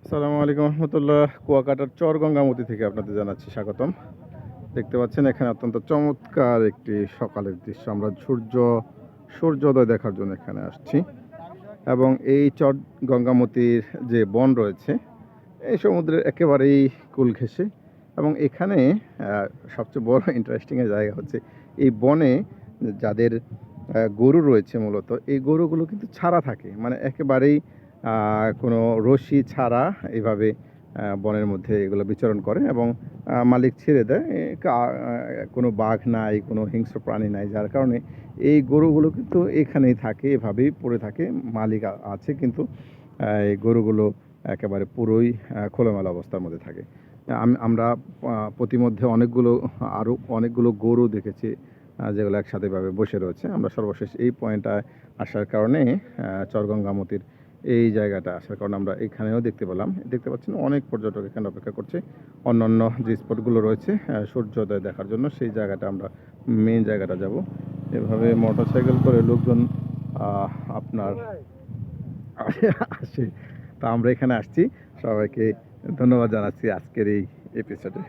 আসসালামু আলাইকুম রহমতুল্লাহ। কুয়াকাটার চর গঙ্গামতি থেকে আপনাদের জানাচ্ছি স্বাগতম। দেখতে পাচ্ছেন এখানে অত্যন্ত চমৎকার একটি সকালের দৃশ্য। আমরা সূর্যোদয় দেখার জন্য এখানে আসছি এবং এই চর গঙ্গামতির যে বন রয়েছে এই সমুদ্রের একেবারেই কূল ঘেঁষে। এবং এখানে সবচেয়ে বড় ইন্টারেস্টিংয়ের জায়গা হচ্ছে এই বনে যাদের গরু রয়েছে, মূলত এই গরুগুলো কিন্তু ছাড়া থাকে, মানে একেবারেই কোনো রশি ছাড়া এইভাবে বনের মধ্যে এগুলো বিচরণ করে এবং মালিক ছেড়ে দেয়। কোনো বাঘ নাই, কোনো হিংস্র প্রাণী নাই, যার কারণে এই গরুগুলো কিন্তু এখানেই থাকে, এভাবেই পড়ে থাকে। মালিক আছে কিন্তু এই গরুগুলো একেবারে পুরোই খোলামেলা অবস্থার মধ্যে থাকে। আমরা প্রতিমধ্যে আরও অনেকগুলো গরু দেখেছি যেগুলো একসাথেভাবে বসে রয়েছে। আমরা সর্বশেষ এই পয়েন্টটায় আসার কারণে চরগঙ্গামতির এই জায়গাটা আসার কারণে আমরা এখানেও দেখতে পাচ্ছেন অনেক পর্যটক এখানে অপেক্ষা করছে অন্যান্য যে স্পটগুলো রয়েছে সূর্যোদয় দেখার জন্য। সেই জায়গাটা আমরা মেন জায়গাটা যাব। এভাবে মোটরসাইকেল করে লোকজন আপনার আসে। তা আমরা এখানে আসছি। সবাইকে ধন্যবাদ জানাচ্ছি আজকের এই এপিসোডে।